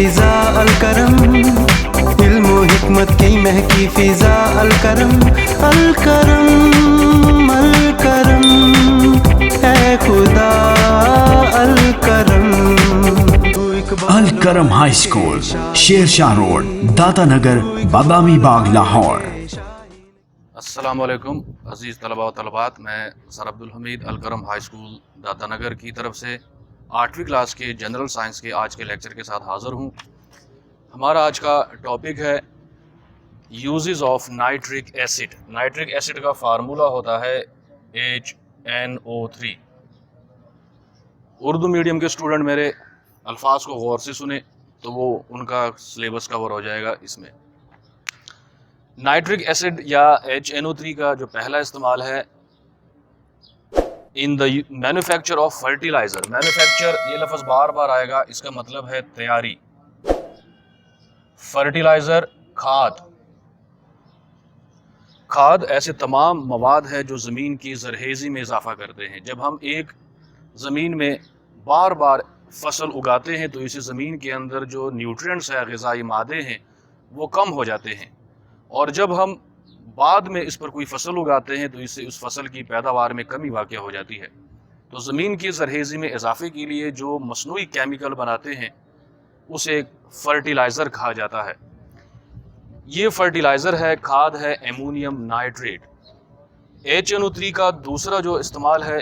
فضا الکرم، علم و حکمت کی مہکی فضا الکرم، الکرم الکرم اے خدا Al-Karam. Al-Karam high school, Sher Shah road, داتا نگر، بادامی باغ، لاہور۔ السلام علیکم عزیز طلباء و طلبات، میں سر عبدالحمید الکرم ہائی اسکول داتا نگر کی طرف سے 8ویں کلاس کے جنرل سائنس کے آج کے لیکچر کے ساتھ حاضر ہوں۔ ہمارا آج کا ٹاپک ہے uses of nitric acid. Nitric acid کا فارمولہ ہوتا ہے HNO3۔ اردو میڈیم کے اسٹوڈنٹ میرے الفاظ کو غور سے سنیں تو وہ ان کا سلیبس کور ہو جائے گا۔ اس میں نائٹرک ایسڈ یا HNO3 کا جو پہلا استعمال ہے in the manufacture of fertiliser. Manufacture یہ لفظ بار بار آئے گا، اس کا مطلب ہے تیاری۔ فرٹیلائزر کھاد ایسے تمام مواد ہے جو زمین کی زرخیزی میں اضافہ کرتے ہیں۔ جب ہم ایک زمین میں بار بار فصل اگاتے ہیں تو اسے زمین کے اندر جو نیوٹرینٹس ہے، غذائی مادے ہیں، وہ کم ہو جاتے ہیں، اور جب ہم بعد میں اس پر کوئی فصل اگاتے ہیں تو اس سے اس فصل کی پیداوار میں کمی واقع ہو جاتی ہے۔ تو زمین کی زرخیزی میں اضافے کے لیے جو مصنوعی کیمیکل بناتے ہیں اسے فرٹیلائزر کہا جاتا ہے۔ یہ فرٹیلائزر ہے، کھاد ہے ایمونیم نائٹریٹ۔ HNO3 کا دوسرا جو استعمال ہے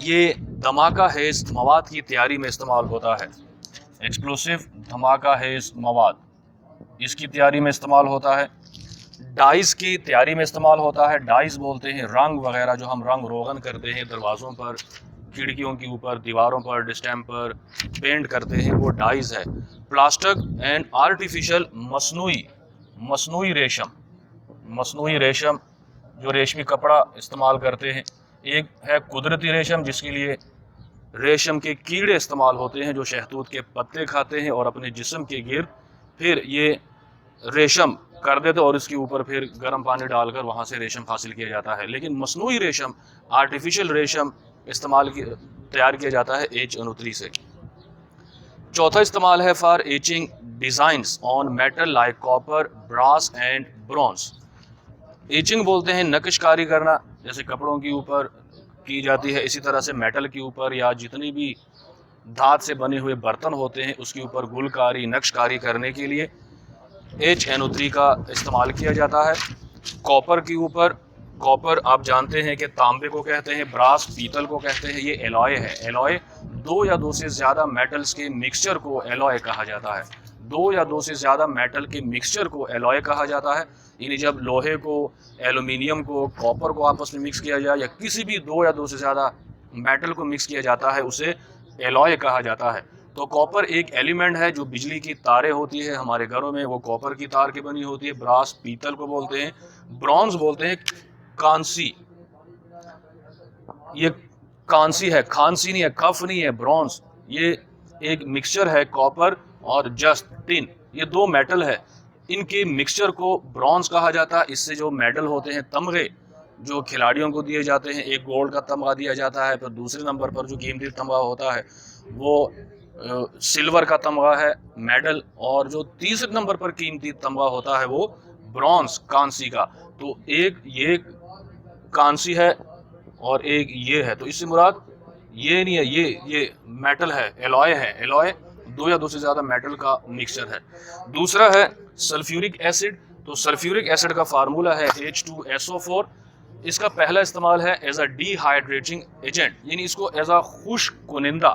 یہ دھماکہ خیز مواد کی تیاری میں استعمال ہوتا ہے۔ ایکسپلوسیو دھماکہ خیز مواد اس کی تیاری میں استعمال ہوتا ہے۔ ڈائز کی تیاری میں استعمال ہوتا ہے۔ ڈائز بولتے ہیں رنگ وغیرہ جو ہم رنگ روغن کرتے ہیں، دروازوں پر، کھڑکیوں کے اوپر، دیواروں پر، ڈسٹمپ پر پینٹ کرتے ہیں، وہ ڈائز ہے۔ پلاسٹک اینڈ آرٹیفیشل مصنوعی ریشم جو ریشمی کپڑا استعمال کرتے ہیں۔ ایک ہے قدرتی ریشم جس کے لیے ریشم کے کیڑے استعمال ہوتے ہیں جو شہتوت کے پتے کھاتے ہیں اور اپنے جسم کے گرد پھر یہ ریشم کر دیتے اور اس کے اوپر پھر گرم پانی ڈال کر وہاں سے ریشم حاصل کیا جاتا ہے۔ لیکن مصنوعی ریشم، آرٹیفیشل ریشم تیار کیا جاتا ہے HNO3 سے۔ چوتھا استعمال ہے for itching designs on metal like copper, brass and bronze. Itching بولتے ہیں نقش کاری کرنا، جیسے کپڑوں کے اوپر کی جاتی ہے، اسی طرح سے میٹل کے اوپر یا جتنی بھی دھات سے بنے ہوئے برتن ہوتے ہیں اس کے اوپر گل کاری، نقش کاری کرنے کے لیے HNO3 کا استعمال کیا جاتا ہے۔ کاپر کے اوپر، کاپر آپ جانتے ہیں کہ تانبے کو کہتے ہیں، براس پیتل کو کہتے ہیں، یہ ایلوائے ہے۔ ایلوائے دو یا دو سے زیادہ میٹلز کے مکسچر کو ایلوائے کہا جاتا ہے۔ دو یا دو سے زیادہ میٹل کے مکسچر کو ایلوائے کہا جاتا ہے۔ یعنی جب لوہے کو، ایلومینیم کو، کاپر کو آپس میں مکس کیا جائے یا کسی بھی دو یا دو سے زیادہ میٹل کو مکس کیا جاتا ہے اسے ایلوائے کہا جاتا ہے۔ تو کاپر ایک ایلیمنٹ ہے جو بجلی کی تاریں ہوتی ہے ہمارے گھروں میں، وہ کاپر کی تار کی بنی ہوتی ہے۔ براس پیتل کو بولتے ہیں۔ برونز بولتے ہیں کانسی، یہ کانسی ہے، کھانسی نہیں ہے، کف نہیں ہے، برونز یہ ایک مکسچر ہے کاپر اور جست ٹن، یہ دو میٹل ہے، ان کے مکسچر کو برونز کہا جاتا ہے۔ اس سے جو میڈل ہوتے ہیں، تمغے جو کھلاڑیوں کو دیے جاتے ہیں، ایک گولڈ کا تمغہ دیا جاتا ہے، پھر دوسرے نمبر پر جو قیمتی تمغہ ہوتا ہے وہ سلور کا تمغہ ہے، میڈل، اور جو تیسرے نمبر پر قیمتی تمغہ ہوتا ہے وہ برونز، کانسی کا۔ تو ایک یہ کانسی ہے اور ایک یہ ہے، تو اس سے مراد یہ نہیں ہے، یہ میٹل ہے، ایلوائے ہے۔ ایلوائے دو یا دو سے زیادہ میٹل کا مکسچر ہے۔ دوسرا ہے سلفیورک ایسڈ۔ تو سلفیورک ایسڈ کا فارمولہ ہے H2SO4۔ اس کا پہلا استعمال ہے ایز اے ڈی ہائیڈریٹنگ ایجنٹ، یعنی اس کو ایز اے خشک کنندہ۔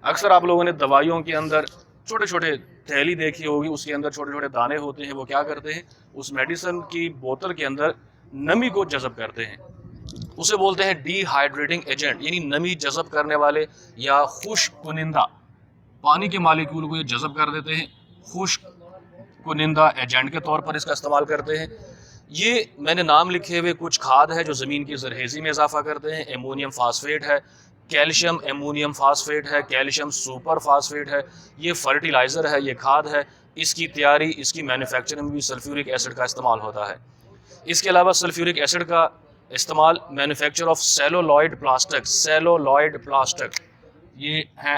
اکثر آپ لوگوں نے دوائیوں کے اندر چھوٹے چھوٹے تھیلی دیکھی ہوگی، اس کے اندر چھوٹے چھوٹے دانے ہوتے ہیں، وہ کیا کرتے ہیں، اس میڈیسن کی بوتل کے اندر نمی کو جذب کرتے ہیں، اسے بولتے ہیں ڈی ہائیڈریٹنگ ایجنٹ، یعنی نمی جذب کرنے والے یا خشک کنندہ۔ پانی کے مالیکول کو یہ جذب کر دیتے ہیں، خشک کنندہ ایجنٹ کے طور پر اس کا استعمال کرتے ہیں۔ یہ میں نے نام لکھے ہوئے کچھ کھاد ہے جو زمین کی زرخیزی میں اضافہ کرتے ہیں۔ ایمونیم فاسفیٹ ہے، کیلشیم ایمونیم فاسفیٹ ہے، کیلشیم سپر فاسفیٹ ہے، یہ فرٹیلائزر ہے، یہ کھاد ہے۔ اس کی تیاری، اس کی مینوفیکچرنگ میں بھی سلفیورک ایسڈ کا استعمال ہوتا ہے۔ اس کے علاوہ سلفیورک ایسڈ کا استعمال مینوفیکچر آف سیلولائڈ پلاسٹک، یہ ہے